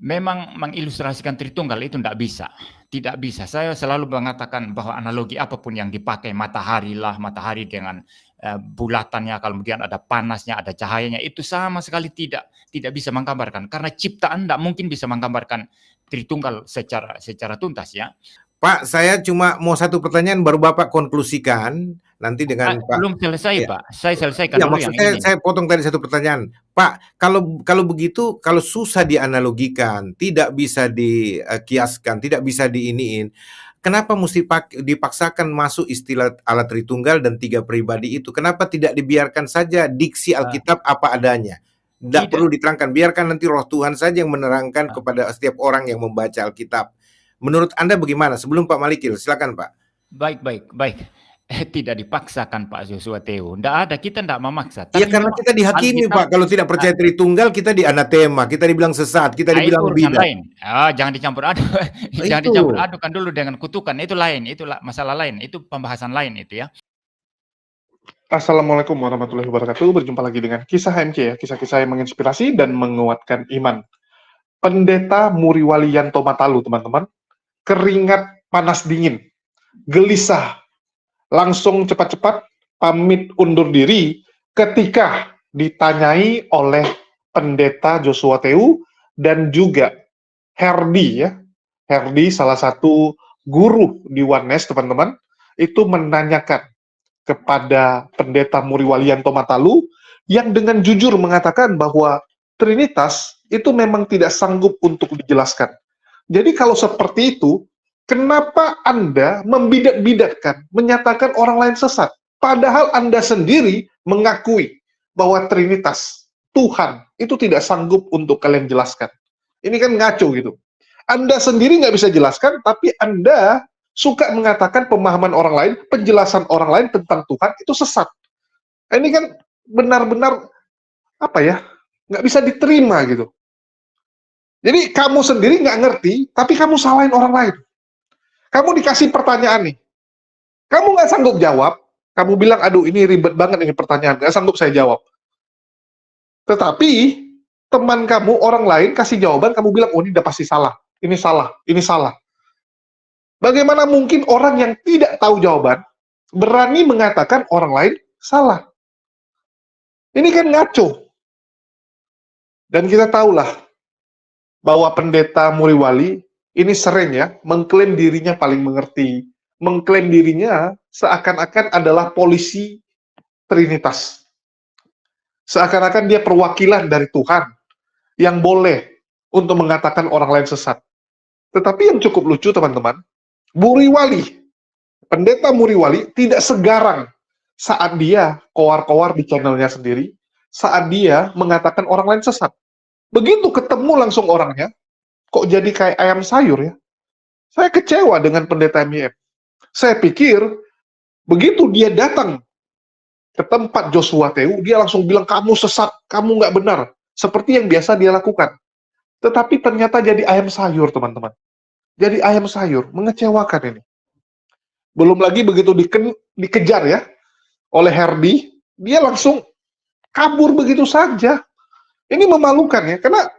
Memang mengilustrasikan Tritunggal itu tidak bisa. Tidak bisa. Saya selalu mengatakan bahwa analogi apapun yang dipakai, matahari lah, matahari dengan bulatannya, kemudian ada panasnya, ada cahayanya, itu sama sekali tidak bisa menggambarkan. Karena ciptaan tidak mungkin bisa menggambarkan Tritunggal secara tuntas ya. Pak, saya cuma mau satu pertanyaan baru Bapak konklusikan nanti dengan Pak. Belum selesai Ya, Pak, saya selesaikan ya dulu maksud yang ini. saya potong tadi satu pertanyaan. Pak, kalau begitu, kalau susah dianalogikan, tidak bisa dikiaskan, tidak bisa diiniin, kenapa mesti dipaksakan masuk istilah alat Tritunggal dan 3 pribadi itu? Kenapa tidak dibiarkan saja diksi Alkitab apa adanya? Tidak perlu diterangkan, biarkan nanti Roh Tuhan saja yang menerangkan kepada setiap orang yang membaca Alkitab. Menurut Anda bagaimana? Sebelum Pak Malikil, silakan Pak. Baik. Tidak dipaksakan Pak Joshua Teo. Tidak ada, kita tidak memaksa. Iya, karena kita dihakimi Pak. Kalau tidak percaya Tritunggal, kita dianatema, kita dibilang sesat, kita dibilang bidat. Lain. Jangan dicampur aduk. Jangan dicampur adukan dulu dengan kutukan. Itu lain, itu masalah lain, itu pembahasan lain itu ya. Assalamualaikum warahmatullahi wabarakatuh. Berjumpa lagi dengan kisah HMC ya, kisah-kisah yang menginspirasi dan menguatkan iman. Pendeta Muriwali Yanto Matalu, teman-teman, keringat panas dingin, gelisah, langsung cepat-cepat pamit undur diri ketika ditanyai oleh pendeta Joshua Teu dan juga Herdi ya. Herdi salah satu guru di Oneness, teman-teman, itu menanyakan kepada pendeta Muriwali Yanto Matalu yang dengan jujur mengatakan bahwa Trinitas itu memang tidak sanggup untuk dijelaskan. Jadi kalau seperti itu, kenapa Anda membidat-bidatkan, menyatakan orang lain sesat? Padahal Anda sendiri mengakui bahwa Trinitas, Tuhan, itu tidak sanggup untuk kalian jelaskan. Ini kan ngaco gitu. Anda sendiri nggak bisa jelaskan, tapi Anda suka mengatakan pemahaman orang lain, penjelasan orang lain tentang Tuhan itu sesat. Ini kan benar-benar apa ya, nggak bisa diterima gitu. Jadi kamu sendiri nggak ngerti, tapi kamu salahin orang lain. Kamu dikasih pertanyaan nih, kamu nggak sanggup jawab, kamu bilang, aduh ini ribet banget ini pertanyaan, nggak sanggup saya jawab. Tetapi teman kamu, orang lain kasih jawaban, kamu bilang, oh ini udah pasti salah, ini salah, ini salah. Bagaimana mungkin orang yang tidak tahu jawaban berani mengatakan orang lain salah? Ini kan ngaco. Dan kita tahulah bahwa pendeta Muriwali ini sering ya mengklaim dirinya paling mengerti, mengklaim dirinya seakan-akan adalah polisi Trinitas. Seakan-akan dia perwakilan dari Tuhan yang boleh untuk mengatakan orang lain sesat. Tetapi yang cukup lucu teman-teman, Muriwali, pendeta Muriwali tidak segarang saat dia koar-koar di channelnya sendiri, saat dia mengatakan orang lain sesat. Begitu ketemu langsung orangnya, kok jadi kayak ayam sayur ya? Saya kecewa dengan pendeta MIM. Saya pikir, begitu dia datang ke tempat Joshua Teu, dia langsung bilang, kamu sesat, kamu nggak benar. Seperti yang biasa dia lakukan. Tetapi ternyata jadi ayam sayur, teman-teman. Jadi ayam sayur, mengecewakan ini. Belum lagi begitu dikejar ya, oleh Herdi, dia langsung kabur begitu saja. Ini memalukan ya, karena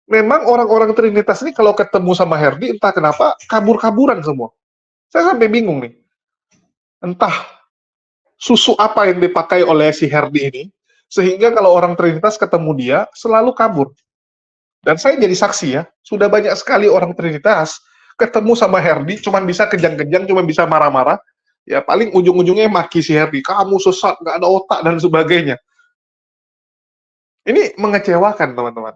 memang orang-orang Trinitas ini kalau ketemu sama Herdi, entah kenapa kabur-kaburan semua. Saya sampai bingung nih. Entah susu apa yang dipakai oleh si Herdi ini, sehingga kalau orang Trinitas ketemu dia, selalu kabur. Dan saya jadi saksi ya, sudah banyak sekali orang Trinitas ketemu sama Herdi, cuman bisa kejang-kejang, cuman bisa marah-marah, ya paling ujung-ujungnya maki si Herdi, kamu sesat, nggak ada otak, dan sebagainya. Ini mengecewakan, teman-teman.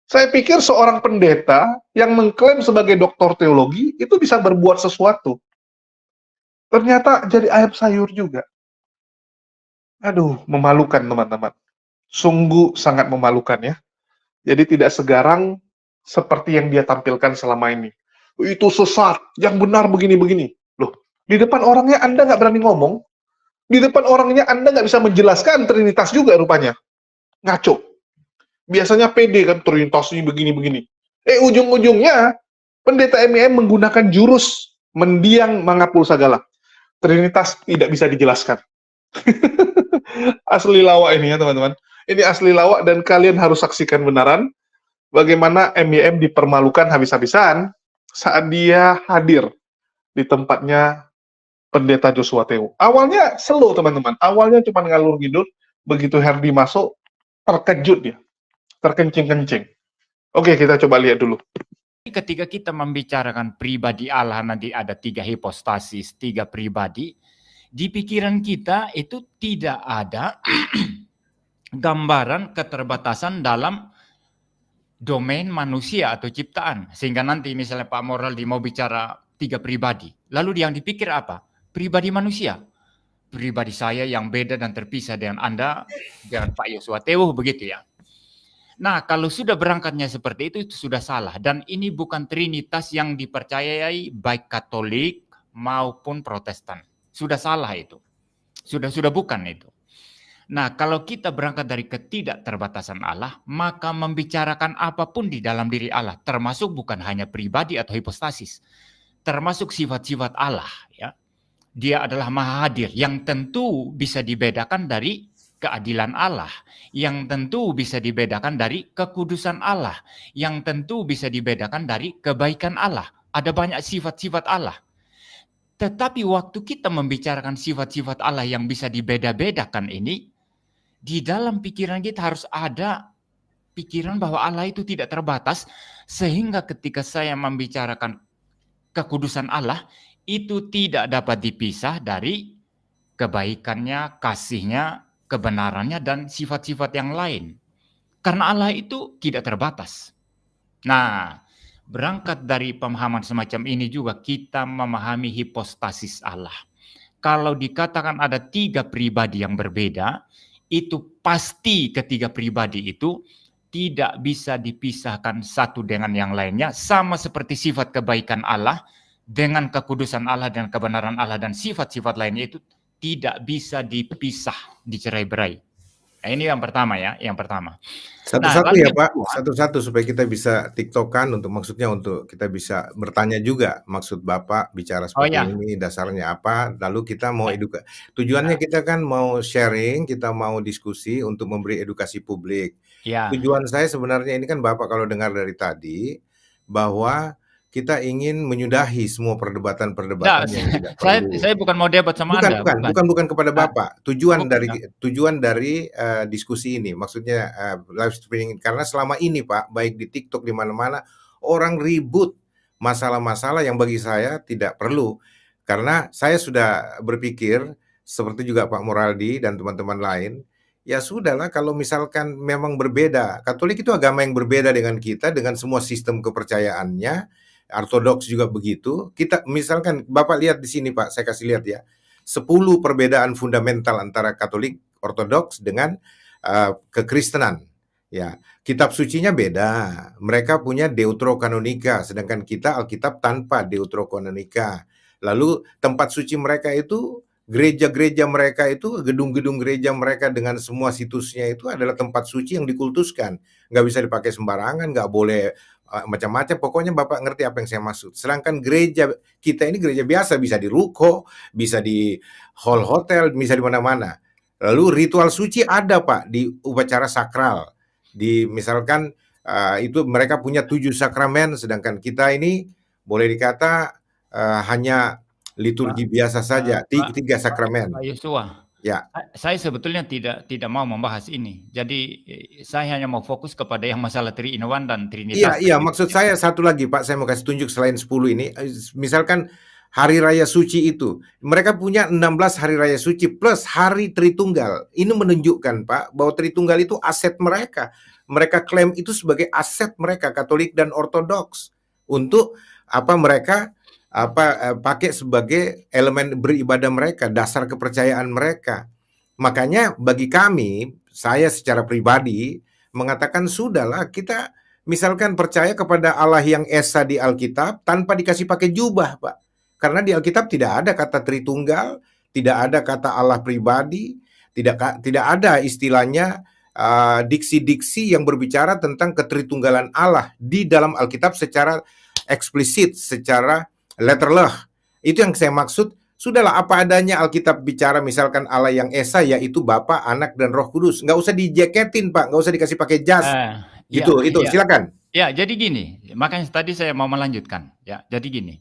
Saya pikir seorang pendeta yang mengklaim sebagai doktor teologi itu bisa berbuat sesuatu. Ternyata jadi ayam sayur juga. Aduh, memalukan teman-teman. Sungguh sangat memalukan ya. Jadi tidak segarang seperti yang dia tampilkan selama ini. Itu sesat, yang benar begini-begini. Loh, di depan orangnya Anda nggak berani ngomong. Di depan orangnya Anda nggak bisa menjelaskan Trinitas juga rupanya. Ngaco. Biasanya pede kan Trinitas ini begini-begini. Ujung-ujungnya pendeta MIM menggunakan jurus mendiang mangapul sagala. Trinitas tidak bisa dijelaskan. Asli lawak ini ya teman-teman. Ini asli lawak dan kalian harus saksikan benaran bagaimana MYM dipermalukan habis-habisan saat dia hadir di tempatnya Pendeta Joshua Teo. Awalnya slow teman-teman, awalnya cuma ngalur ngidul, begitu Herdi masuk, terkejut dia, terkencing-kencing. Oke, kita coba lihat dulu. Ketika kita membicarakan pribadi Allah, nanti ada 3 hipostasis, 3 pribadi, di pikiran kita itu tidak ada gambaran keterbatasan dalam domain manusia atau ciptaan. Sehingga nanti misalnya Pak Moraldi mau bicara 3 pribadi, lalu yang dipikir apa? Pribadi manusia. Pribadi saya yang beda dan terpisah dengan Anda, dengan Pak Joshua Teo, begitu ya. Nah, kalau sudah berangkatnya seperti itu sudah salah. Dan ini bukan trinitas yang dipercayai baik Katolik maupun Protestan. Sudah salah itu. Sudah bukan itu. Nah, kalau kita berangkat dari ketidakterbatasan Allah, maka membicarakan apapun di dalam diri Allah, termasuk bukan hanya pribadi atau hipostasis, termasuk sifat-sifat Allah. Ya, Dia adalah Maha Hadir, yang tentu bisa dibedakan dari keadilan Allah, yang tentu bisa dibedakan dari kekudusan Allah, yang tentu bisa dibedakan dari kebaikan Allah. Ada banyak sifat-sifat Allah. Tetapi waktu kita membicarakan sifat-sifat Allah yang bisa dibeda-bedakan ini, di dalam pikiran kita harus ada pikiran bahwa Allah itu tidak terbatas, sehingga ketika saya membicarakan kekudusan Allah, itu tidak dapat dipisah dari kebaikannya, kasihnya, kebenarannya, dan sifat-sifat yang lain. Karena Allah itu tidak terbatas. Nah, berangkat dari pemahaman semacam ini juga kita memahami hipostasis Allah. Kalau dikatakan ada 3 pribadi yang berbeda, itu pasti ketiga pribadi itu tidak bisa dipisahkan satu dengan yang lainnya, sama seperti sifat kebaikan Allah dengan kekudusan Allah dan kebenaran Allah dan sifat-sifat lainnya itu tidak bisa dipisah, dicerai-berai. Nah, ini yang pertama ya, yang pertama. Satu-satu ya Pak, satu-satu supaya kita bisa tiktokan maksudnya untuk kita bisa bertanya juga maksud Bapak bicara seperti ini dasarnya apa, lalu kita mau tujuannya kita kan mau sharing, kita mau diskusi untuk memberi edukasi publik. Tujuan saya sebenarnya ini kan Bapak kalau dengar dari tadi bahwa kita ingin menyudahi semua perdebatan-perdebatan yang tidak perlu. Saya bukan mau debat sama Anda. Bukan kepada Bapak. Tujuan dari diskusi ini, maksudnya live streaming, karena selama ini Pak, baik di TikTok di mana-mana orang ribut masalah-masalah yang bagi saya tidak perlu. Karena saya sudah berpikir seperti juga Pak Moraldi dan teman-teman lain, ya sudahlah kalau misalkan memang berbeda. Katolik itu agama yang berbeda dengan kita dengan semua sistem kepercayaannya. Ortodoks juga begitu. Kita misalkan Bapak lihat di sini Pak, saya kasih lihat ya. 10 perbedaan fundamental antara Katolik, Ortodoks dengan kekristenan. Ya, kitab sucinya beda. Mereka punya Deuterokanonika, sedangkan kita Alkitab tanpa Deuterokanonika. Lalu tempat suci mereka itu, gereja-gereja mereka itu, gedung-gedung gereja mereka dengan semua situsnya itu adalah tempat suci yang dikultuskan. Nggak bisa dipakai sembarangan, nggak boleh macam-macam, pokoknya Bapak ngerti apa yang saya maksud. Sedangkan gereja kita ini gereja biasa, bisa di ruko, bisa di hall hotel, bisa di mana-mana. Lalu ritual suci ada Pak di upacara sakral. Di misalkan itu mereka punya 7 sakramen, sedangkan kita ini boleh dikata hanya liturgi biasa saja, 3 sakramen. Pak Yosua. Ya. Saya sebetulnya tidak mau membahas ini. Jadi saya hanya mau fokus kepada yang masalah Three in One dan Trinitas. Iya, maksud saya satu lagi Pak, saya mau kasih tunjuk selain 10 ini. Misalkan Hari Raya Suci itu, mereka punya 16 Hari Raya Suci plus Hari Tritunggal. Ini menunjukkan Pak, bahwa Tritunggal itu aset mereka. Mereka klaim itu sebagai aset mereka, Katolik dan Ortodoks. Untuk mereka pakai sebagai elemen beribadah mereka, dasar kepercayaan mereka. Makanya bagi kami, saya secara pribadi mengatakan sudahlah kita misalkan percaya kepada Allah yang esa di Alkitab tanpa dikasih pakai jubah Pak. Karena di Alkitab tidak ada kata Tritunggal, tidak ada kata Allah pribadi, tidak ada istilahnya diksi-diksi yang berbicara tentang ketritunggalan Allah di dalam Alkitab secara eksplisit, secara letterleh. Itu yang saya maksud. Sudahlah apa adanya Alkitab bicara misalkan Allah yang esa yaitu Bapa, Anak dan Roh Kudus. Nggak usah dijaketin Pak, nggak usah dikasih pakai jas. Itu silakan. Ya, jadi gini, makanya tadi saya mau melanjutkan. Ya, jadi gini.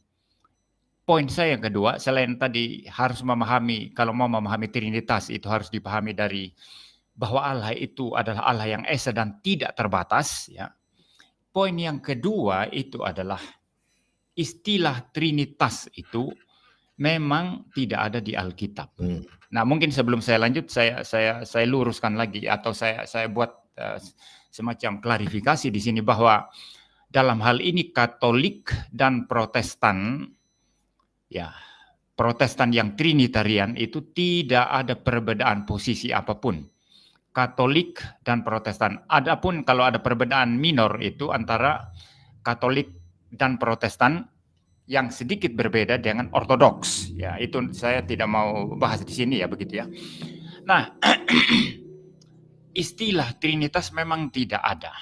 Poin saya yang kedua, selain tadi harus memahami, kalau mau memahami Trinitas itu harus dipahami dari bahwa Allah itu adalah Allah yang esa dan tidak terbatas. Ya. Poin yang kedua itu adalah istilah Trinitas itu memang tidak ada di Alkitab. Nah, mungkin sebelum saya lanjut, saya luruskan lagi atau saya buat semacam klarifikasi di sini bahwa dalam hal ini Katolik dan Protestan, ya, Protestan yang Trinitarian itu tidak ada perbedaan posisi apapun. Katolik dan Protestan. Adapun kalau ada perbedaan minor itu antara Katolik dan Protestan yang sedikit berbeda dengan Ortodoks. Ya, itu saya tidak mau bahas di sini ya, begitu ya. Nah, istilah Trinitas memang tidak ada.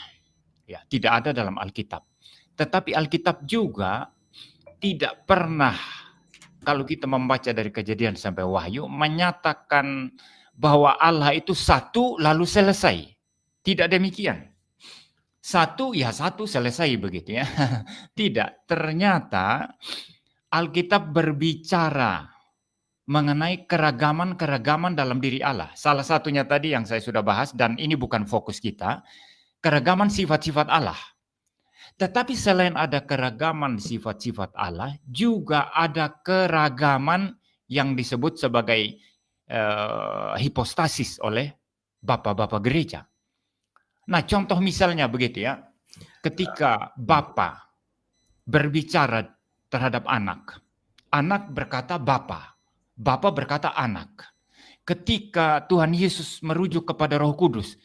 Ya, tidak ada dalam Alkitab. Tetapi Alkitab juga tidak pernah, kalau kita membaca dari Kejadian sampai Wahyu, menyatakan bahwa Allah itu satu lalu selesai. Tidak demikian. Satu ya satu selesai begitu ya. Tidak. Ternyata Alkitab berbicara mengenai keragaman-keragaman dalam diri Allah. Salah satunya tadi yang saya sudah bahas, dan ini bukan fokus kita, keragaman sifat-sifat Allah. Tetapi selain ada keragaman sifat-sifat Allah, juga ada keragaman yang disebut sebagai hipostasis oleh bapak-bapak gereja. Nah, contoh misalnya begitu ya, ketika Bapa berbicara terhadap anak, anak berkata Bapa, Bapa berkata anak. Ketika Tuhan Yesus merujuk kepada Roh Kudus,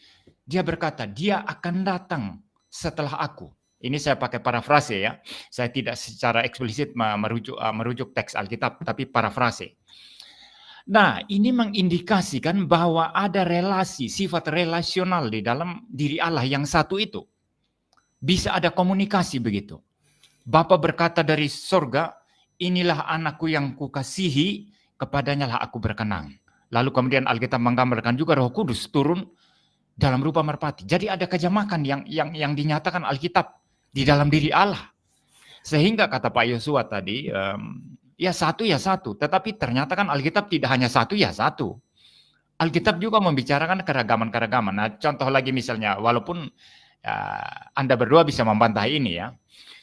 dia berkata, dia akan datang setelah aku. Ini saya pakai parafrase ya. Saya tidak secara eksplisit merujuk teks Alkitab, tapi parafrase. Nah, ini mengindikasikan bahwa ada relasi, sifat relasional di dalam diri Allah yang satu itu. Bisa ada komunikasi begitu. Bapa berkata dari surga, inilah anakku yang kukasihi, kepadanya lah aku berkenan. Lalu kemudian Alkitab menggambarkan juga Roh Kudus turun dalam rupa merpati. Jadi ada kejamakan yang dinyatakan Alkitab di dalam diri Allah. Sehingga kata Pak Yosua tadi, ya satu, tetapi ternyata kan Alkitab tidak hanya satu ya satu. Alkitab juga membicarakan keragaman-keragaman. Nah, contoh lagi misalnya, walaupun Anda berdua bisa membantah ini ya,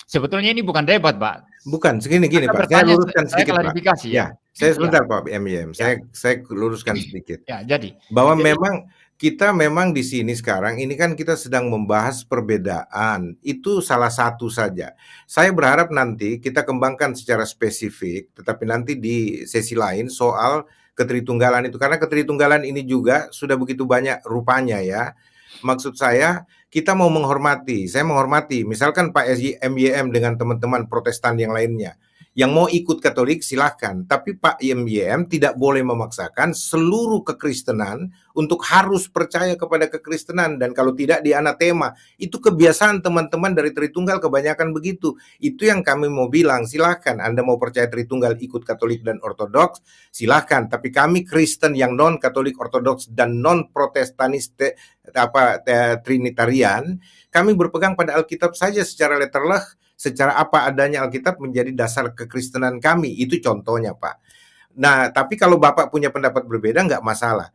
sebetulnya ini bukan debat, Pak. Bukan, segini Pak. Saya luruskan sedikit, Pak. Ya. Saya sebentar, Pak MYM. Saya luruskan sedikit. Ya, jadi bahwa kita memang di sini sekarang ini kan kita sedang membahas perbedaan. Itu salah satu saja. Saya berharap nanti kita kembangkan secara spesifik, tetapi nanti di sesi lain soal ketritunggalan itu, karena ketritunggalan ini juga sudah begitu banyak rupanya ya. Maksud saya, kita mau menghormati, saya menghormati, misalkan Pak MYM dengan teman-teman Protestan yang lainnya, yang mau ikut Katolik silahkan, tapi Pak MYM tidak boleh memaksakan seluruh kekristenan untuk harus percaya kepada kekristenan, dan kalau tidak di anatema. Itu kebiasaan teman-teman dari Tritunggal kebanyakan begitu. Itu yang kami mau bilang, silahkan Anda mau percaya Tritunggal ikut Katolik dan Ortodoks, silahkan, tapi kami Kristen yang non Katolik Ortodoks dan non Protestanis Trinitarian, kami berpegang pada Alkitab saja secara letterleh, secara apa adanya Alkitab menjadi dasar kekristenan kami. Itu contohnya, Pak. Nah, tapi kalau Bapak punya pendapat berbeda, nggak masalah.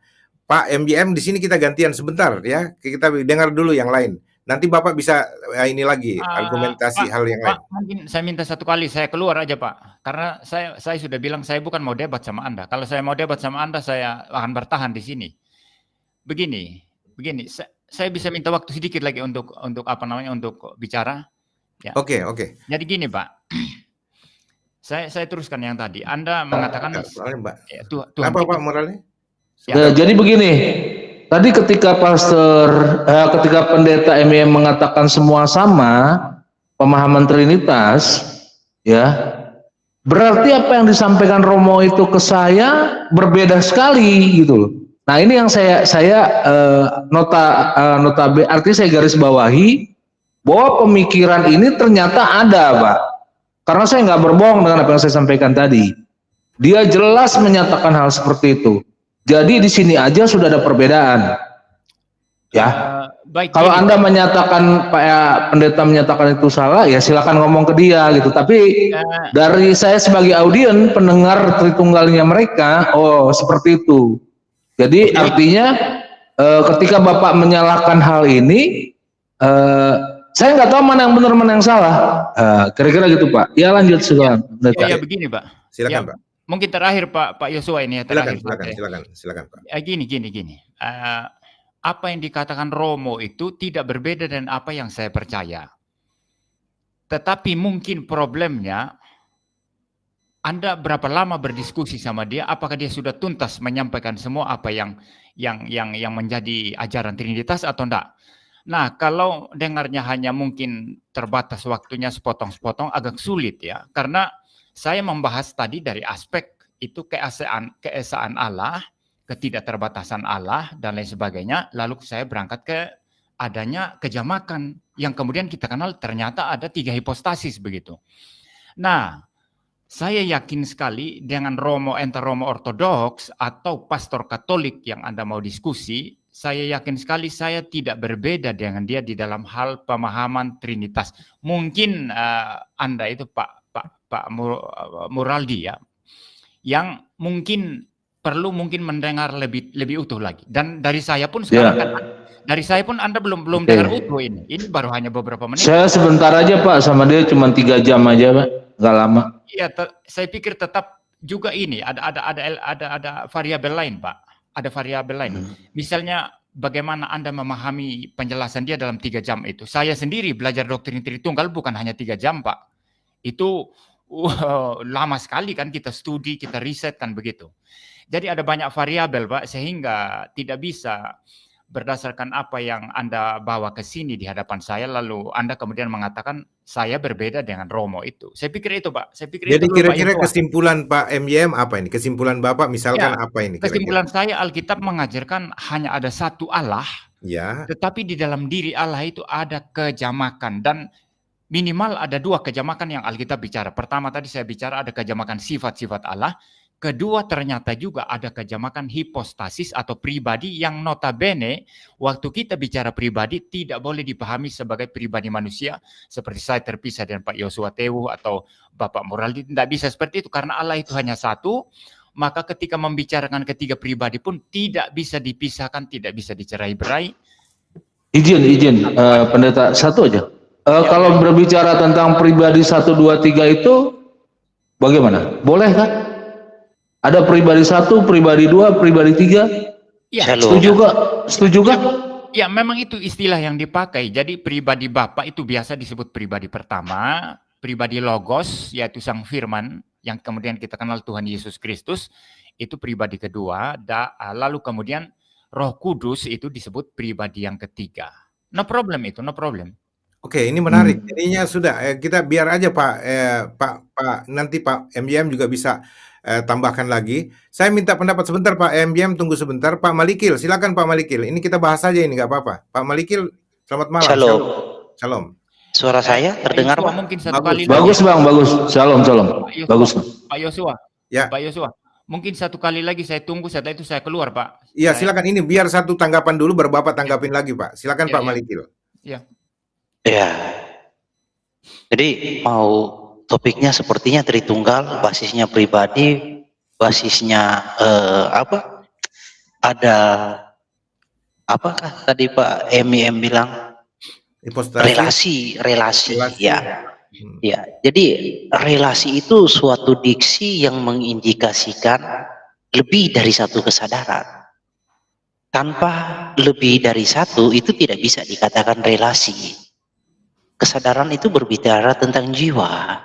Pak MYM, di sini kita gantian sebentar ya. Kita dengar dulu yang lain. Nanti Bapak bisa ini lagi argumentasi Pak, hal yang lain. Mungkin saya minta satu kali saya keluar aja, Pak. Karena saya sudah bilang saya bukan mau debat sama Anda. Kalau saya mau debat sama Anda, saya akan bertahan di sini. Begini. Saya bisa minta waktu sedikit lagi untuk untuk bicara. Ya. Oke. Jadi gini, Pak. Saya teruskan yang tadi. Anda mengatakan Mbak. Tuhan apa Pak moralnya? Ya. Jadi begini. Tadi ketika ketika pendeta MYM mengatakan semua sama pemahaman Trinitas, ya, berarti apa yang disampaikan Romo itu ke saya berbeda sekali gitu loh. Nah, ini yang saya artinya saya garis bawahi bahwa pemikiran ini ternyata ada, Pak. Karena saya nggak berbohong dengan apa yang saya sampaikan tadi. Dia jelas menyatakan hal seperti itu. Jadi di sini aja sudah ada perbedaan. Ya. Baik. Kalau gini, Anda menyatakan Pak pendeta menyatakan itu salah, ya silakan ngomong ke dia gitu. Tapi dari saya sebagai audien pendengar Tritunggalnya mereka, oh seperti itu. Jadi artinya ketika Bapak menyalahkan hal ini, saya nggak tahu mana yang benar mana yang salah. Kira-kira gitu Pak. Ya lanjut silakan. Ya begini Pak. Silakan Ya, Pak. mungkin terakhir Pak Yosua ini ya terakhir. Silakan Pak. Gini. Apa yang dikatakan Romo itu tidak berbeda dengan apa yang saya percaya. Tetapi mungkin problemnya Anda berapa lama berdiskusi sama dia, apakah dia sudah tuntas menyampaikan semua apa yang menjadi ajaran Trinitas atau enggak. Nah, kalau dengarnya hanya mungkin terbatas waktunya sepotong-sepotong agak sulit ya. Karena saya membahas tadi dari aspek itu keesaan Allah, ketidakterbatasan Allah dan lain sebagainya, lalu saya berangkat ke adanya kejamakan yang kemudian kita kenal ternyata ada 3 hipostasis begitu. Nah, saya yakin sekali dengan Romo ortodoks atau pastor Katolik yang Anda mau diskusi, saya yakin sekali saya tidak berbeda dengan dia di dalam hal pemahaman Trinitas. Mungkin Anda itu Pak Muraldi ya, yang mungkin perlu mendengar lebih utuh lagi. Dan dari saya pun sekarang dari saya pun Anda belum dengar utuh ini. Ini baru hanya beberapa menit. Saya sebentar aja Pak, sama dia cuma 3 jam aja Pak, nggak lama. Iya, saya pikir tetap juga ini ada variabel lain Pak. Ada variabel lain. Misalnya bagaimana Anda memahami penjelasan dia dalam 3 jam itu. Saya sendiri belajar doktrin Tritunggal bukan hanya 3 jam Pak. Itu lama sekali kan kita studi, kita riset kan begitu. Jadi ada banyak variabel Pak, sehingga tidak bisa berdasarkan apa yang Anda bawa ke sini di hadapan saya, lalu Anda kemudian mengatakan saya berbeda dengan Romo itu. Saya pikir itu Pak. Jadi kira-kira kesimpulan Pak MYM apa ini? Kesimpulan Bapak misalkan apa ini? Kesimpulan saya Alkitab mengajarkan hanya ada satu Allah, tetapi di dalam diri Allah itu ada kejamakan dan minimal ada 2 kejamakan yang Alkitab bicara. Pertama tadi saya bicara ada kejamakan sifat-sifat Allah. Kedua ternyata juga ada kejamakan hipostasis atau pribadi yang notabene waktu kita bicara pribadi tidak boleh dipahami sebagai pribadi manusia seperti saya terpisah dengan Pak Yosua Tewu atau Bapak Muraldi. Tidak bisa seperti itu karena Allah itu hanya satu. Maka ketika membicarakan ketiga pribadi pun tidak bisa dipisahkan, tidak bisa dicerai-berai. Izin pendeta satu aja. Kalau berbicara tentang pribadi 1, 2, 3 itu bagaimana? Boleh kan? Ada pribadi 1, pribadi 2, pribadi 3. Ya, setuju gak? Ya, memang itu istilah yang dipakai. Jadi pribadi Bapa itu biasa disebut pribadi pertama, pribadi Logos yaitu Sang Firman yang kemudian kita kenal Tuhan Yesus Kristus, itu pribadi kedua, lalu kemudian Roh Kudus itu disebut pribadi yang ketiga. No problem itu, no problem. Oke, ini menarik. Ininya sudah kita biar aja Pak nanti Pak MYM juga bisa tambahkan lagi. Saya minta pendapat sebentar Pak MYM, tunggu sebentar. Pak Malikil, silakan Pak Malikil. Ini kita bahas saja ini nggak apa-apa. Pak Malikil, selamat malam. Shalom. Suara saya terdengar Pak? Mungkin satu kali bagus lagi. Bang, bagus. Shalom. Bagus. Pak Yosua. Ya. Pak Yosua. Mungkin satu kali lagi saya tunggu, setelah itu saya keluar Pak. Iya, silakan ini biar satu tanggapan dulu baru Bapak tanggapin lagi Pak. Silakan Pak Malikil. Ya. Ya. Jadi topiknya sepertinya Tritunggal, basisnya pribadi, basisnya ada apakah tadi Pak MYM bilang relasi ya. Ya, jadi relasi itu suatu diksi yang mengindikasikan lebih dari satu kesadaran. Tanpa lebih dari satu itu tidak bisa dikatakan relasi. Kesadaran itu berbicara tentang jiwa.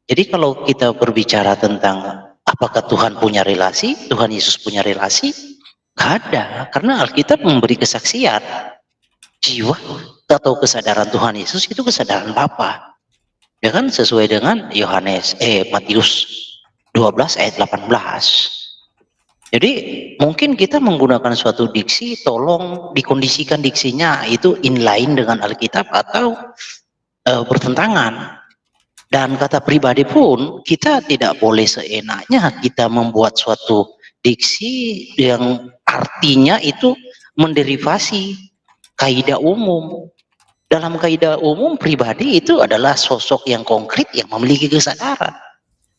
Jadi kalau kita berbicara tentang apakah Tuhan punya relasi, Tuhan Yesus punya relasi, nggak ada. Karena Alkitab memberi kesaksian jiwa atau kesadaran Tuhan Yesus itu kesadaran Bapa. Ya kan, sesuai dengan Matius 12 ayat 18. Jadi mungkin kita menggunakan suatu diksi, tolong dikondisikan diksinya itu inline dengan Alkitab atau bertentangan. Dan kata pribadi pun kita tidak boleh seenaknya kita membuat suatu diksi yang artinya itu menderivasi kaidah umum. Dalam kaidah umum, pribadi itu adalah sosok yang konkret yang memiliki kesadaran.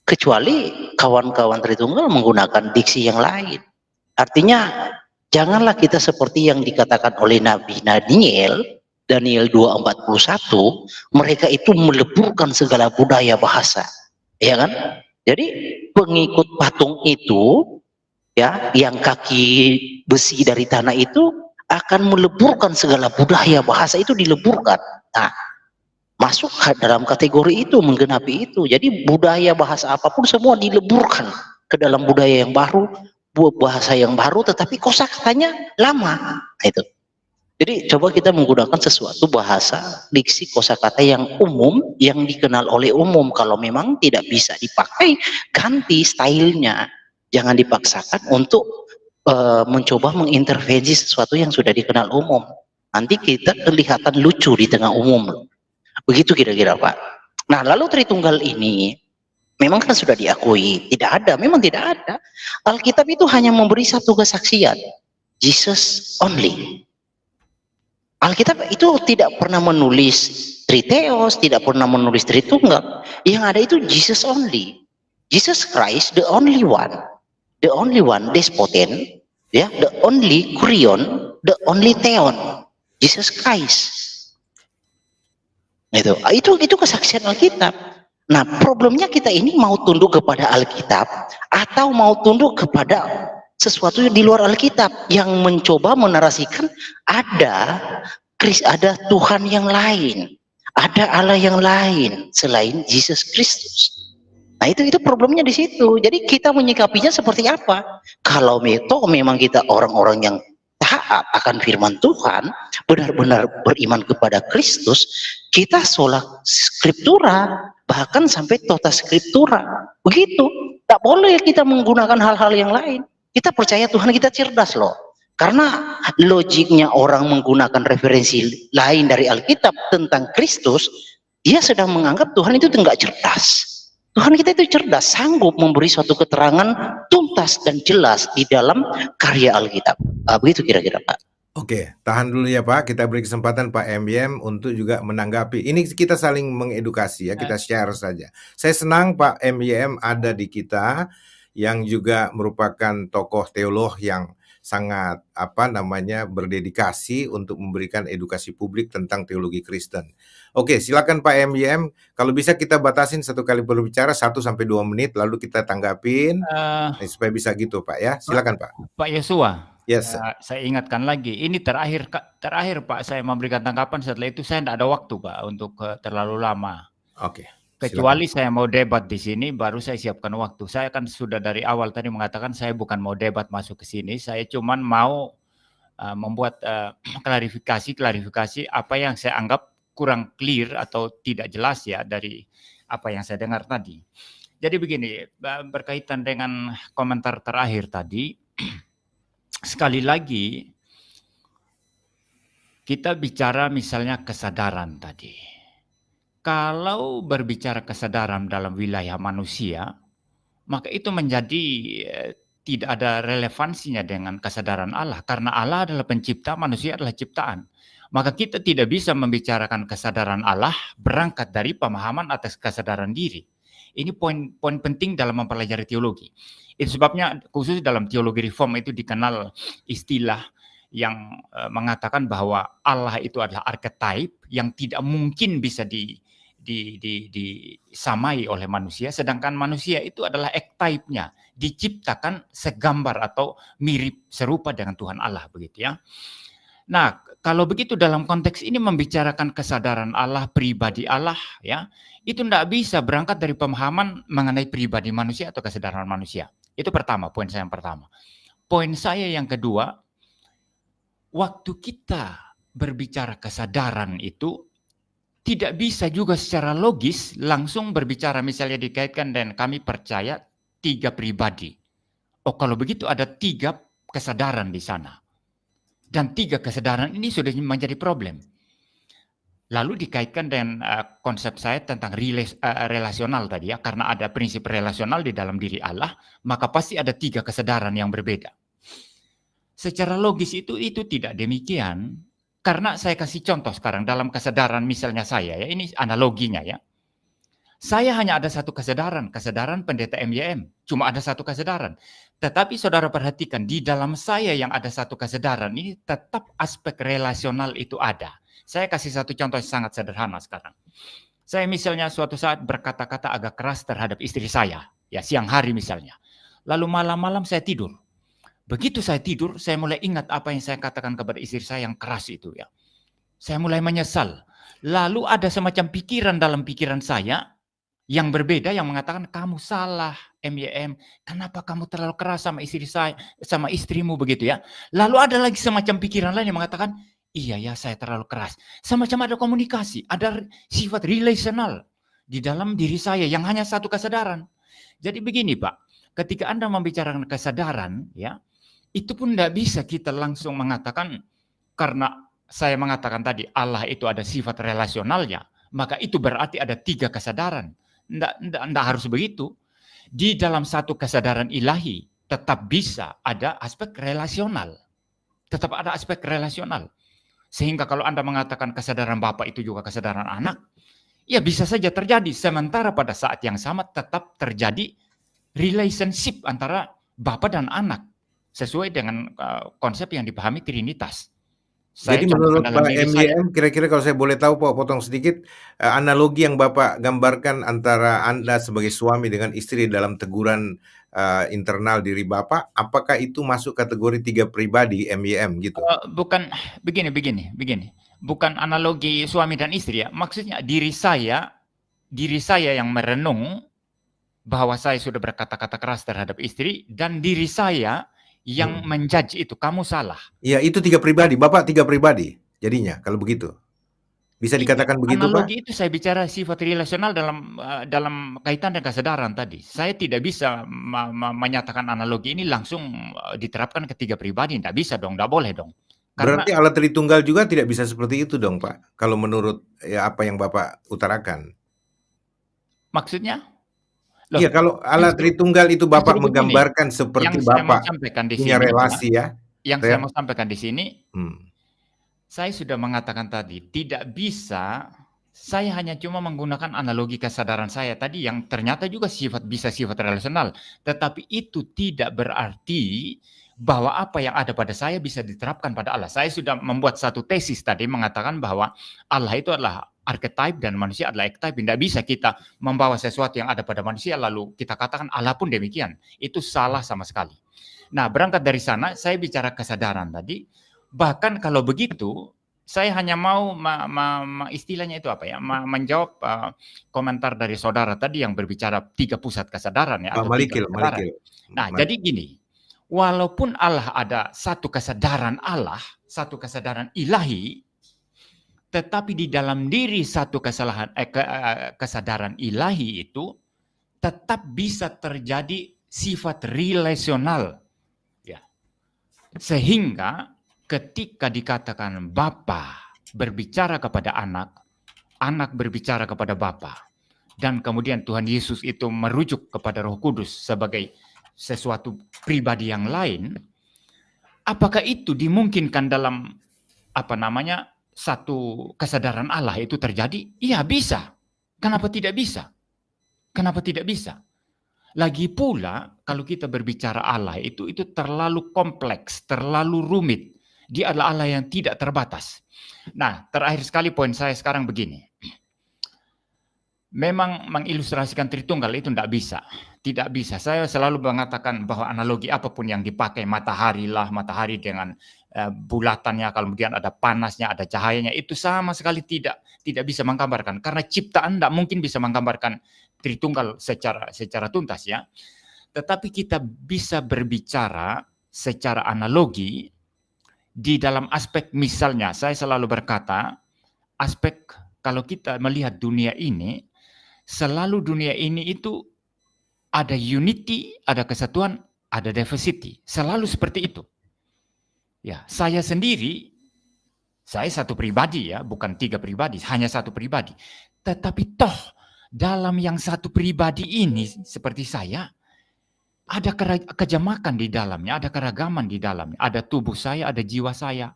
Kecuali kawan-kawan Tritunggal menggunakan diksi yang lain. Artinya, janganlah kita seperti yang dikatakan oleh Nabi Daniel 2:41, mereka itu meleburkan segala budaya bahasa. Ya kan? Jadi pengikut patung itu, ya, yang kaki besi dari tanah itu akan meleburkan segala budaya bahasa itu, dileburkan. Nah, masuk dalam kategori itu, menggenapi itu. Jadi budaya bahasa apapun semua dileburkan ke dalam budaya yang baru, bahasa yang baru, tetapi kosakatanya lama. Nah, itu. Jadi coba kita menggunakan sesuatu bahasa, diksi, kosakata yang umum, yang dikenal oleh umum. Kalau memang tidak bisa dipakai, ganti stylenya. Jangan dipaksakan untuk mencoba mengintervensi sesuatu yang sudah dikenal umum. Nanti kita kelihatan lucu di tengah umum. Begitu kira-kira, Pak. Nah, lalu Tritunggal ini memang kan sudah diakui, memang tidak ada. Alkitab itu hanya memberi satu kesaksian, Jesus only. Alkitab itu tidak pernah menulis Triteos, tidak pernah menulis Tritunggal. Yang ada itu Jesus only. Jesus Christ, the only one, despoten, ya, the only kurion, the only theon, Jesus Christ. Itu kesaksian Alkitab. Nah, problemnya kita ini mau tunduk kepada Alkitab atau mau tunduk kepada sesuatu di luar Alkitab yang mencoba menarasikan ada Tuhan yang lain, ada Allah yang lain selain Yesus Kristus. Nah, itu problemnya di situ. Jadi kita menyikapinya seperti apa? Kalau memang kita orang-orang yang taat akan firman Tuhan, benar-benar beriman kepada Kristus, kita sola scriptura, bahkan sampai tota scriptura. Begitu. Tak boleh kita menggunakan hal-hal yang lain. Kita percaya Tuhan kita cerdas loh. Karena logiknya orang menggunakan referensi lain dari Alkitab tentang Kristus, dia sedang menganggap Tuhan itu enggak cerdas. Tuhan kita itu cerdas, sanggup memberi suatu keterangan tuntas dan jelas di dalam karya Alkitab. Begitu kira-kira, Pak. Oke, tahan dulu ya Pak. Kita beri kesempatan Pak MYM untuk juga menanggapi. Ini kita saling mengedukasi ya, kita share saja. Saya senang Pak MYM ada di kita yang juga merupakan tokoh teolog yang sangat berdedikasi untuk memberikan edukasi publik tentang teologi Kristen. Oke, silakan Pak MYM. Kalau bisa kita batasin satu kali berbicara 1 sampai 2 menit, lalu kita tanggapin supaya bisa gitu Pak ya. Silakan Pak. Pak Yosua. Yes. Saya ingatkan lagi, ini terakhir Pak saya memberikan tanggapan. Setelah itu saya tidak ada waktu Pak untuk terlalu lama. Oke. Kecuali saya mau debat di sini, baru saya siapkan waktu. Saya kan sudah dari awal tadi mengatakan saya bukan mau debat masuk ke sini. Saya cuman mau membuat klarifikasi apa yang saya anggap kurang clear atau tidak jelas ya dari apa yang saya dengar tadi. Jadi begini, berkaitan dengan komentar terakhir tadi, sekali lagi kita bicara misalnya kesadaran tadi. Kalau berbicara kesadaran dalam wilayah manusia, maka itu menjadi tidak ada relevansinya dengan kesadaran Allah. Karena Allah adalah pencipta, manusia adalah ciptaan. Maka kita tidak bisa membicarakan kesadaran Allah berangkat dari pemahaman atas kesadaran diri. Ini poin penting dalam mempelajari teologi. Itu sebabnya khusus dalam teologi reform itu dikenal istilah yang mengatakan bahwa Allah itu adalah archetype yang tidak mungkin bisa disamai oleh manusia, sedangkan manusia itu adalah ektype-nya, diciptakan segambar atau mirip serupa dengan Tuhan Allah, begitu ya. Nah, kalau begitu dalam konteks ini membicarakan kesadaran Allah, pribadi Allah ya, itu tidak bisa berangkat dari pemahaman mengenai pribadi manusia atau kesadaran manusia. Itu pertama, poin saya yang pertama. Poin saya yang kedua, waktu kita berbicara kesadaran itu tidak bisa juga secara logis langsung berbicara misalnya dikaitkan dan kami percaya 3 pribadi. Oh, kalau begitu ada 3 kesadaran di sana. Dan 3 kesadaran ini sudah menjadi problem. Lalu dikaitkan dengan konsep saya tentang relasional tadi ya, karena ada prinsip relasional di dalam diri Allah, maka pasti ada 3 kesadaran yang berbeda. Secara logis itu tidak demikian. Karena saya kasih contoh sekarang dalam kesadaran misalnya saya ya, ini analoginya ya. Saya hanya ada satu kesadaran pendeta MYM, cuma ada satu kesadaran. Tetapi saudara perhatikan di dalam saya yang ada satu kesadaran ini tetap aspek relasional itu ada. Saya kasih satu contoh yang sangat sederhana sekarang. Saya misalnya suatu saat berkata-kata agak keras terhadap istri saya, ya siang hari misalnya. Lalu malam-malam saya tidur. Begitu saya tidur, saya mulai ingat apa yang saya katakan kepada istri saya yang keras itu ya. Saya mulai menyesal. Lalu ada semacam pikiran dalam pikiran saya yang berbeda yang mengatakan kamu salah MYM. Kenapa kamu terlalu keras sama istri saya, sama istrimu begitu ya. Lalu ada lagi semacam pikiran lain yang mengatakan iya ya saya terlalu keras. Semacam ada komunikasi, ada sifat relasional di dalam diri saya yang hanya satu kesadaran. Jadi begini Pak, ketika Anda membicarakan kesadaran ya, itu pun tidak bisa kita langsung mengatakan karena saya mengatakan tadi Allah itu ada sifat relasionalnya, maka itu berarti ada 3 kesadaran. Tidak harus begitu. Di dalam satu kesadaran ilahi tetap bisa ada aspek relasional. Tetap ada aspek relasional. Sehingga kalau Anda mengatakan kesadaran Bapak itu juga kesadaran anak, ya bisa saja terjadi. Sementara pada saat yang sama tetap terjadi relationship antara Bapak dan anak. Sesuai dengan konsep yang dipahami Trinitas. Jadi menurut Pak MYM, kira-kira kalau saya boleh tahu Pak, potong sedikit, analogi yang Bapak gambarkan antara Anda sebagai suami dengan istri dalam teguran internal diri Bapak, apakah itu masuk kategori 3 pribadi MYM gitu? Bukan, begini. Bukan analogi suami dan istri ya. Maksudnya diri saya yang merenung bahwa saya sudah berkata-kata keras terhadap istri dan diri saya yang menjudge itu, kamu salah. Iya, itu 3 pribadi. Bapak 3 pribadi jadinya kalau begitu. Bisa dikatakan begitu, Pak? Analogi itu saya bicara sifat relasional dalam kaitan dengan kesadaran tadi. Saya tidak bisa menyatakan analogi ini langsung diterapkan ke 3 pribadi. Tidak bisa dong, tidak boleh dong. Berarti Allah Tritunggal juga tidak bisa seperti itu dong, Pak. Kalau menurut ya apa yang Bapak utarakan. Maksudnya? Iya, kalau Allah Tritunggal itu Bapak menggambarkan seperti Bapak punya relasi ya. Yang saya mau sampaikan di sini, saya sudah mengatakan tadi, tidak bisa, saya hanya cuma menggunakan analogi kesadaran saya tadi yang ternyata juga bisa sifat relasional. Tetapi itu tidak berarti bahwa apa yang ada pada saya bisa diterapkan pada Allah. Saya sudah membuat satu tesis tadi mengatakan bahwa Allah itu adalah archetype dan manusia adalah archetype. Tidak bisa kita membawa sesuatu yang ada pada manusia lalu kita katakan Allah pun demikian. Itu salah sama sekali. Nah, berangkat dari sana saya bicara kesadaran tadi. Bahkan kalau begitu, saya hanya mau istilahnya itu apa ya? Menjawab komentar dari saudara tadi yang berbicara 3 pusat kesadaran ya atau 3 kesadaran. Nah, jadi gini. Walaupun Allah ada satu kesadaran Allah, satu kesadaran ilahi, tetapi di dalam diri satu kesadaran ilahi itu tetap bisa terjadi sifat relasional. Ya. Sehingga ketika dikatakan Bapa berbicara kepada anak, anak berbicara kepada Bapa, dan kemudian Tuhan Yesus itu merujuk kepada Roh Kudus sebagai sesuatu pribadi yang lain, apakah itu dimungkinkan dalam satu kesadaran Allah itu terjadi? Iya bisa. Kenapa tidak bisa? Kenapa tidak bisa? Lagi pula kalau kita berbicara Allah itu terlalu kompleks, terlalu rumit. Dia adalah Allah yang tidak terbatas. Nah, terakhir sekali poin saya sekarang begini. Memang mengilustrasikan Tritunggal itu tidak bisa. Tidak bisa. Saya selalu mengatakan bahwa analogi apapun yang dipakai, matahari dengan bulatannya, kemudian ada panasnya, ada cahayanya, itu sama sekali tidak bisa menggambarkan. Karena ciptaan tidak mungkin bisa menggambarkan Tritunggal secara tuntas ya. Tetapi kita bisa berbicara secara analogi di dalam aspek misalnya, saya selalu berkata, aspek kalau kita melihat dunia ini, selalu dunia ini itu ada unity, ada kesatuan, ada diversity. Selalu seperti itu. Ya, saya sendiri, saya satu pribadi ya, bukan 3 pribadi, hanya satu pribadi. Tetapi toh dalam yang satu pribadi ini seperti saya, ada kejamakan di dalamnya, ada keragaman di dalamnya, ada tubuh saya, ada jiwa saya,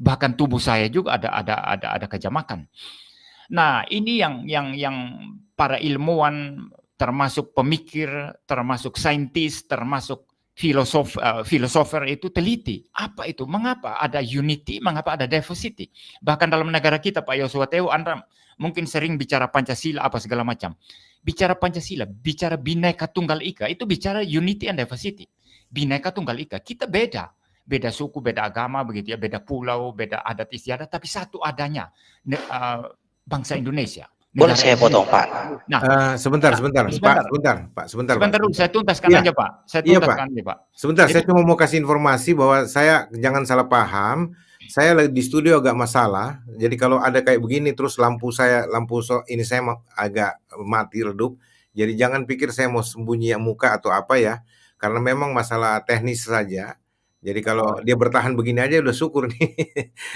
bahkan tubuh saya juga ada kejamakan. Nah, ini yang para ilmuwan, termasuk pemikir, termasuk saintis, termasuk filosofer itu teliti. Apa itu? Mengapa ada unity? Mengapa ada diversity? Bahkan dalam negara kita, Pak Yosua Teo, Anda mungkin sering bicara Pancasila apa segala macam. Bicara Pancasila, bicara Bhinneka Tunggal Ika, itu bicara unity and diversity. Bhinneka Tunggal Ika, kita beda suku, beda agama, begitu ya, beda pulau, beda adat istiadat, tapi satu adanya, bangsa Indonesia. Boleh saya potong, Pak? Nah, sebentar, Pak. Sebentar dulu, saya tuntaskan Iya. aja, Pak. Iya, Pak. Sebentar, saya cuma mau kasih informasi bahwa saya jangan salah paham. Saya lagi di studio agak masalah. Jadi kalau ada kayak begini terus ini saya agak mati redup. Jadi jangan pikir saya mau sembunyi muka atau apa ya. Karena memang masalah teknis saja. Jadi kalau dia bertahan begini aja udah syukur nih.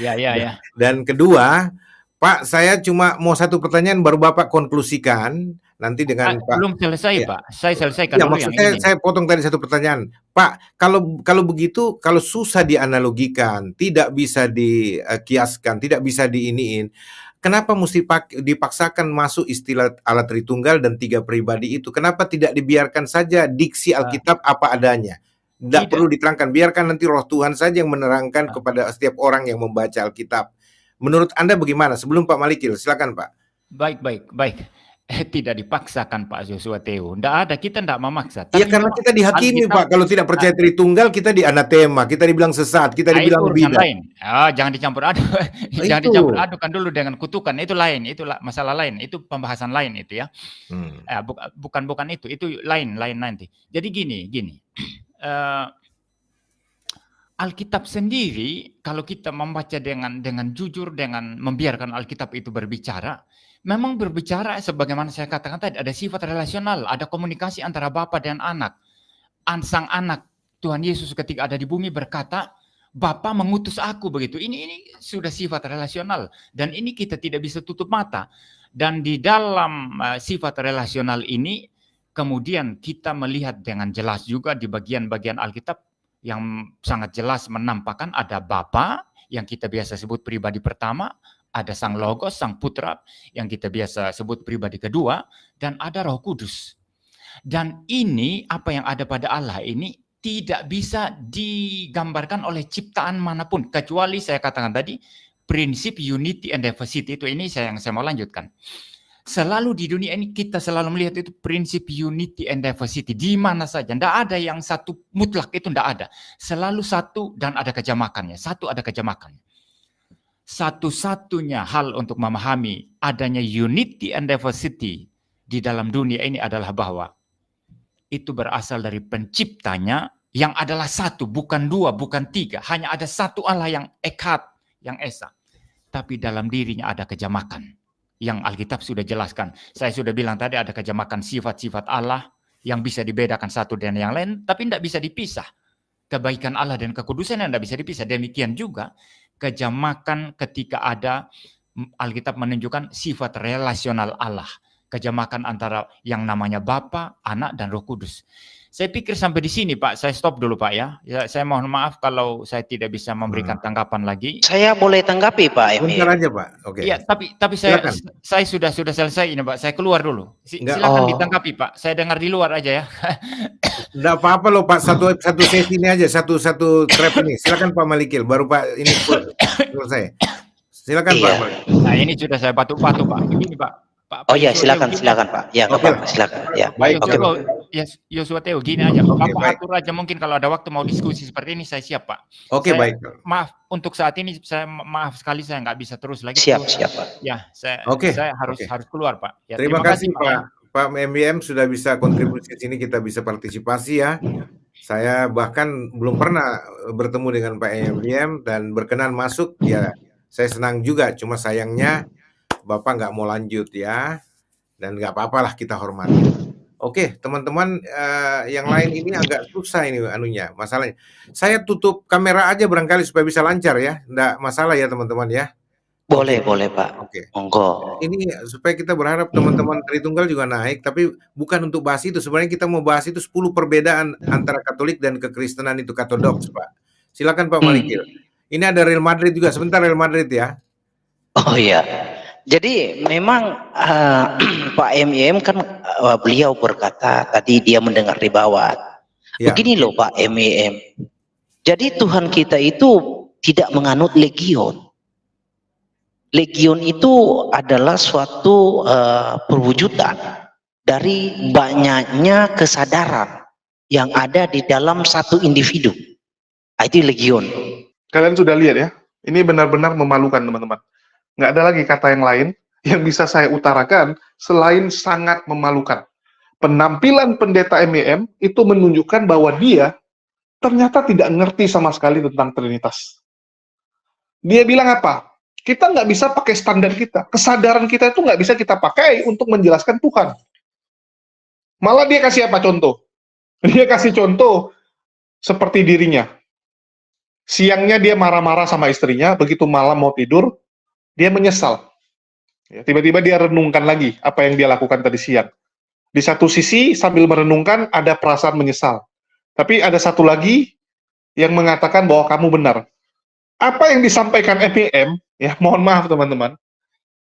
Ya. Dan kedua, Pak, saya cuma mau satu pertanyaan baru Bapak konklusikan nanti dengan Pak. Belum selesai, Ya. Pak. Saya selesaikan Ya, dulu maksud yang ini. saya potong tadi satu pertanyaan. Pak, kalau begitu, kalau susah dianalogikan, tidak bisa dikiaskan, tidak bisa diiniin, kenapa mesti dipaksakan masuk istilah Allah Tritunggal dan 3 pribadi itu? Kenapa tidak dibiarkan saja diksi Alkitab apa adanya? Tidak perlu diterangkan, biarkan nanti Roh Tuhan saja yang menerangkan kepada setiap orang yang membaca Alkitab. Menurut Anda bagaimana? Sebelum Pak Malikil, silakan Pak. Baik. Tidak dipaksakan, Pak Yosua Teo. Tidak ada, kita tidak memaksa. Ya karena kita dihakimi, Pak. Kalau tidak percaya Tritunggal, kita di anatema, kita dibilang sesat, kita dibilang bidah. Lain. Jangan dicampur aduk. Jangan dicampur adukan dulu dengan kutukan. Itu lain, itu masalah lain. Itu pembahasan lain itu ya. Bukan itu. Itu lain nanti. Jadi gini. Alkitab sendiri, kalau kita membaca dengan jujur, dengan membiarkan Alkitab itu berbicara, memang berbicara sebagaimana saya katakan tadi, ada sifat relasional, ada komunikasi antara Bapa dan anak. Sang anak, Tuhan Yesus ketika ada di bumi berkata, Bapa mengutus aku, begitu. Ini sudah sifat relasional, dan ini kita tidak bisa tutup mata. Dan di dalam sifat relasional ini, kemudian kita melihat dengan jelas juga di bagian-bagian Alkitab, yang sangat jelas menampakkan ada Bapa yang kita biasa sebut pribadi pertama, ada Sang Logos, Sang Putra yang kita biasa sebut pribadi kedua, dan ada Roh Kudus. Dan ini apa yang ada pada Allah ini tidak bisa digambarkan oleh ciptaan manapun, kecuali saya katakan tadi prinsip unity and diversity itu, ini yang saya mau lanjutkan. Selalu di dunia ini kita selalu melihat itu prinsip unity and diversity di mana saja. Tidak ada yang satu mutlak, itu tidak ada. Selalu satu dan ada kejamakannya. Satu ada kejamakannya. Satu-satunya hal untuk memahami adanya unity and diversity di dalam dunia ini adalah bahwa itu berasal dari penciptanya yang adalah satu, bukan dua, bukan tiga. Hanya ada satu Allah yang echad, yang esa. Tapi dalam dirinya ada kejamakan. Yang Alkitab sudah jelaskan. Saya sudah bilang tadi ada kejamakan sifat-sifat Allah yang bisa dibedakan satu dan yang lain, tapi tidak bisa dipisah. Kebaikan Allah dan kekudusan yang tidak bisa dipisah. Demikian juga kejamakan ketika ada, Alkitab menunjukkan sifat relasional Allah. Kejamakan antara yang namanya Bapa, Anak, dan Roh Kudus. Saya pikir sampai di sini, Pak. Saya stop dulu, Pak ya. Saya mohon maaf kalau saya tidak bisa memberikan tanggapan lagi. Saya boleh tanggapi, Pak Emil? Bentar aja, Pak. Oke. Ya, tapi saya sudah selesai ini, Pak. Saya keluar dulu. Silakan ditanggapi, Pak. Saya dengar di luar aja ya. Enggak apa-apa loh, Pak. Satu sesi ini aja, satu trap ini. Silakan Pak Malikil. Baru Pak ini selesai. Silakan Pak. Nah, ini sudah saya batu-batu, Pak. Begini, Pak. Oh ya, silakan Pak. Ya, Pak, silakan. Ya. Baik, Yosua Teo, gini aja. Bapak atur aja, mungkin kalau ada waktu mau diskusi seperti ini, saya siap, Pak. Oke, baik. Maaf, untuk saat ini saya maaf sekali saya nggak bisa terus lagi. Siap, Pak. Ya, saya harus keluar, Pak. Ya, terima kasih, Pak MBM sudah bisa kontribusi sini, kita bisa partisipasi ya. Saya bahkan belum pernah bertemu dengan Pak MBM dan berkenan masuk, ya saya senang juga. Cuma sayangnya Bapak nggak mau lanjut ya, dan nggak apa-apa lah, kita hormati. Oke, teman-teman, yang lain ini agak susah ini masalahnya. Saya tutup kamera aja barangkali supaya bisa lancar ya, nggak masalah ya teman-teman ya. Boleh, Oke, boleh Pak. oke. Monggo. Ini supaya kita berharap teman-teman Tritunggal juga naik, tapi bukan untuk bahas itu. Sebenarnya kita mau bahas itu 10 perbedaan antara Katolik dan kekristenan itu Katodoks, Pak. Silakan Pak Malikil. Hmm. Ini ada Real Madrid juga. Sebentar Real Madrid ya. Oh iya. Jadi memang Pak MEM kan beliau berkata tadi dia mendengar di bawah. Ya. Begini loh Pak MEM. Jadi Tuhan kita itu tidak menganut legion. Legion itu adalah suatu perwujudan dari banyaknya kesadaran yang ada di dalam satu individu. Itu legion. Kalian sudah lihat ya, ini benar-benar memalukan teman-teman. Nggak ada lagi kata yang lain yang bisa saya utarakan selain sangat memalukan. Penampilan pendeta MEM itu menunjukkan bahwa dia ternyata tidak ngerti sama sekali tentang Trinitas. Dia bilang apa? Kita nggak bisa pakai standar kita. Kesadaran kita itu nggak bisa kita pakai untuk menjelaskan Tuhan. Malah dia kasih apa contoh? Dia kasih contoh seperti dirinya. Siangnya dia marah-marah sama istrinya, begitu malam mau tidur, dia menyesal. Ya, tiba-tiba dia renungkan lagi apa yang dia lakukan tadi siang. Di satu sisi sambil merenungkan ada perasaan menyesal. Tapi ada satu lagi yang mengatakan bahwa kamu benar. Apa yang disampaikan MEM, ya mohon maaf teman-teman,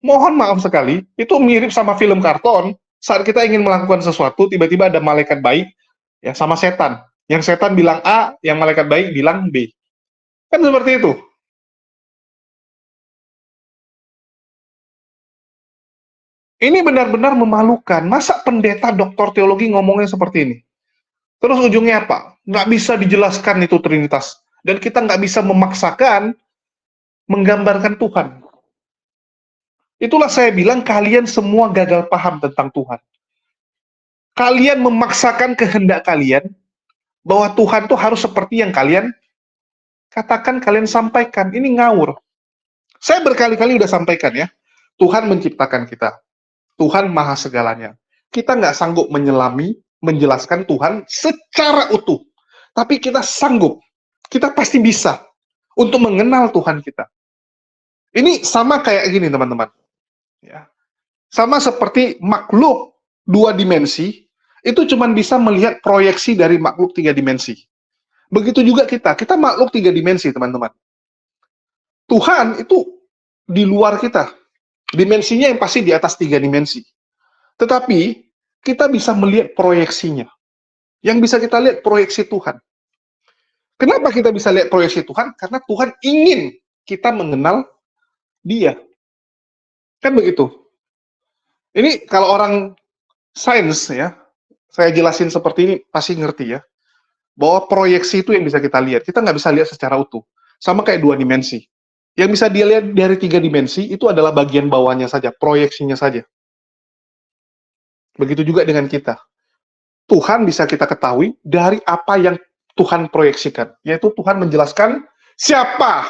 mohon maaf sekali, itu mirip sama film karton. Saat kita ingin melakukan sesuatu, tiba-tiba ada malaikat baik, ya sama setan. Yang setan bilang A, yang malaikat baik bilang B. Kan seperti itu. Ini benar-benar memalukan. Masa pendeta doktor teologi ngomongnya seperti ini? Terus ujungnya apa? Nggak bisa dijelaskan itu Trinitas. Dan kita nggak bisa memaksakan menggambarkan Tuhan. Itulah saya bilang kalian semua gagal paham tentang Tuhan. Kalian memaksakan kehendak kalian bahwa Tuhan tuh harus seperti yang kalian katakan, kalian sampaikan. Ini ngawur. Saya berkali-kali udah sampaikan ya, Tuhan menciptakan kita. Tuhan maha segalanya. Kita nggak sanggup menyelami, menjelaskan Tuhan secara utuh. Tapi kita sanggup. Kita pasti bisa untuk mengenal Tuhan kita. Ini sama kayak gini teman-teman. Ya. Sama seperti makhluk 2 dimensi, itu cuma bisa melihat proyeksi dari makhluk 3 dimensi. Begitu juga kita makhluk 3 dimensi teman-teman. Tuhan itu di luar kita. Dimensinya yang pasti di atas 3 dimensi. Tetapi kita bisa melihat proyeksinya. Yang bisa kita lihat proyeksi Tuhan. Kenapa kita bisa lihat proyeksi Tuhan? Karena Tuhan ingin kita mengenal Dia. Kan begitu. Ini kalau orang sains ya, saya jelasin seperti ini pasti ngerti ya. Bahwa proyeksi itu yang bisa kita lihat. Kita nggak bisa lihat secara utuh. Sama kayak 2 dimensi. Yang bisa dilihat dari 3 dimensi itu adalah bagian bawahnya saja, proyeksinya saja. Begitu juga dengan kita. Tuhan bisa kita ketahui dari apa yang Tuhan proyeksikan, yaitu Tuhan menjelaskan siapa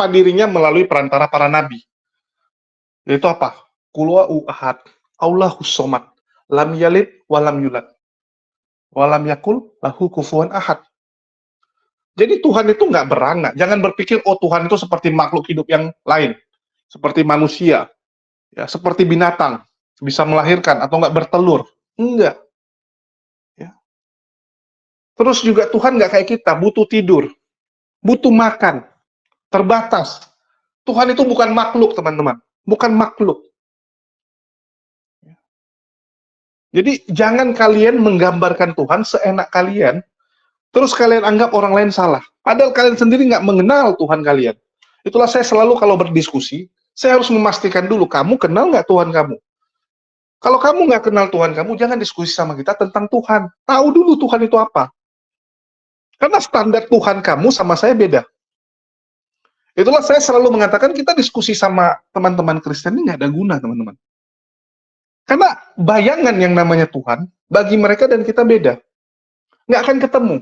dirinya melalui perantara para nabi. Yaitu apa? Qul huwallahu ahad, Allahus somad, lam yalid walam yulad, walam yakul lahu kufuwan ahad. Jadi Tuhan itu nggak beranak. Jangan berpikir oh Tuhan itu seperti makhluk hidup yang lain, seperti manusia, ya seperti binatang, bisa melahirkan atau nggak bertelur. Enggak. Terus juga Tuhan nggak kayak kita, butuh tidur, butuh makan, terbatas. Tuhan itu bukan makhluk, teman-teman. Bukan makhluk. Jadi jangan kalian menggambarkan Tuhan seenak kalian, terus kalian anggap orang lain salah. Padahal kalian sendiri nggak mengenal Tuhan kalian. Itulah saya selalu kalau berdiskusi, saya harus memastikan dulu, kamu kenal nggak Tuhan kamu? Kalau kamu nggak kenal Tuhan kamu, jangan diskusi sama kita tentang Tuhan. Tahu dulu Tuhan itu apa. Karena standar Tuhan kamu sama saya beda. Itulah saya selalu mengatakan kita diskusi sama teman-teman Kristen ini nggak ada guna, teman-teman. Karena bayangan yang namanya Tuhan, bagi mereka dan kita beda. Nggak akan ketemu.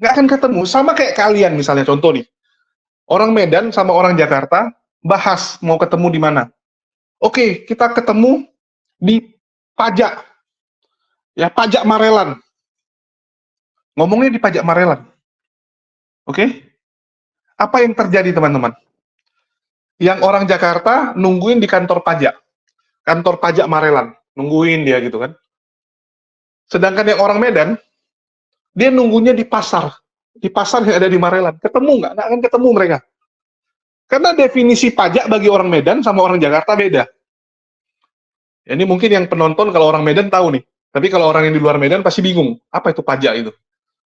Nggak akan ketemu. Sama kayak kalian misalnya, contoh nih. Orang Medan sama orang Jakarta, bahas mau ketemu di mana. Oke, kita ketemu di pajak. Ya, pajak Marelan. Ngomongnya di pajak Marelan. Oke? Apa yang terjadi, teman-teman? Yang orang Jakarta nungguin di kantor pajak Marelan, nungguin dia gitu kan. Sedangkan yang orang Medan, dia nunggunya di pasar yang ada di Marelan. Ketemu nggak? Nggak akan ketemu mereka. Karena definisi pajak bagi orang Medan sama orang Jakarta beda. Ya, ini mungkin yang penonton kalau orang Medan tahu nih. Tapi kalau orang yang di luar Medan pasti bingung. Apa itu pajak itu?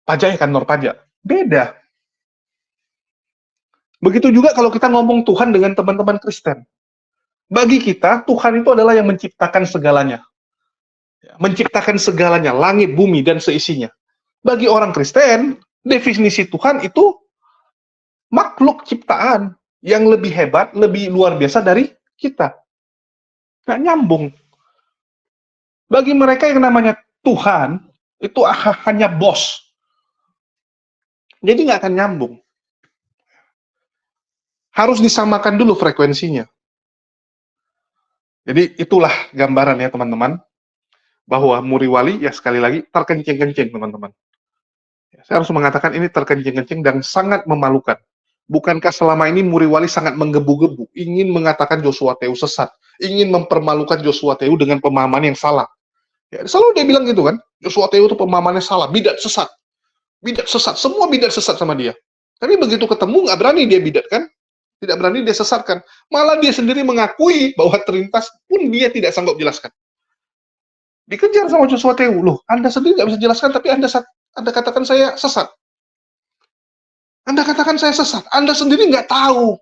Pajak ya kantor pajak. Beda. Begitu juga kalau kita ngomong Tuhan dengan teman-teman Kristen. Bagi kita, Tuhan itu adalah yang menciptakan segalanya. Menciptakan segalanya, langit, bumi, dan seisinya. Bagi orang Kristen, definisi Tuhan itu makhluk ciptaan yang lebih hebat, lebih luar biasa dari kita. Nggak nyambung. Bagi mereka yang namanya Tuhan, itu hanya bos. Jadi nggak akan nyambung. Harus disamakan dulu frekuensinya. Jadi itulah gambaran ya teman-teman, bahwa Muriwali ya sekali lagi terkencing-kencing teman-teman. Saya harus mengatakan ini terkencing-kencing dan sangat memalukan. Bukankah selama ini Muriwali sangat menggebu-gebu, ingin mengatakan Joshua Teu sesat, ingin mempermalukan Joshua Teu dengan pemahaman yang salah. Ya, selalu dia bilang gitu kan, Joshua Teu itu pemahamannya salah, bidat sesat, semua bidat sesat sama dia. Tapi begitu ketemu nggak berani dia bidat kan, tidak berani dia sesatkan. Malah dia sendiri mengakui bahwa Trinitas pun dia tidak sanggup jelaskan. Dikejar sama Joshua Teu, loh, Anda sendiri nggak bisa jelaskan, tapi Anda katakan saya sesat. Anda katakan saya sesat, Anda sendiri nggak tahu.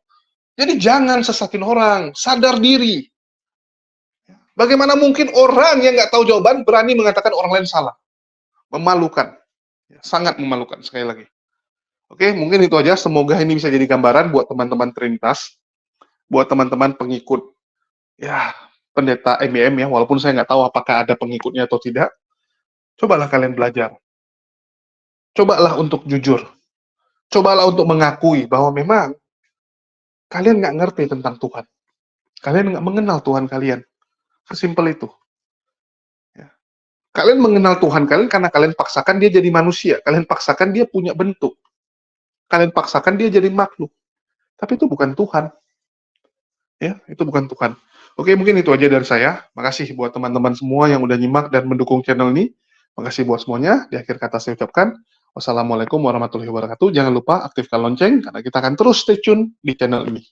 Jadi jangan sesatin orang, sadar diri. Bagaimana mungkin orang yang nggak tahu jawaban berani mengatakan orang lain salah? Memalukan. Sangat memalukan, sekali lagi. Oke, mungkin itu aja. Semoga ini bisa jadi gambaran buat teman-teman Trinitas, buat teman-teman pengikut, ya, pendeta MEM ya, walaupun saya nggak tahu apakah ada pengikutnya atau tidak. Cobalah kalian belajar. Cobalah untuk jujur. Cobalah untuk mengakui bahwa memang kalian nggak ngerti tentang Tuhan. Kalian nggak mengenal Tuhan kalian. Sesimpel itu. Ya. Kalian mengenal Tuhan kalian karena kalian paksakan dia jadi manusia. Kalian paksakan dia punya bentuk. Kalian paksakan dia jadi makhluk. Tapi itu bukan Tuhan. Ya, itu bukan Tuhan. Oke, mungkin itu aja dari saya. Makasih buat teman-teman semua yang udah nyimak dan mendukung channel ini. Makasih buat semuanya. Di akhir kata saya ucapkan, wassalamualaikum warahmatullahi wabarakatuh. Jangan lupa aktifkan lonceng, karena kita akan terus stay tune di channel ini.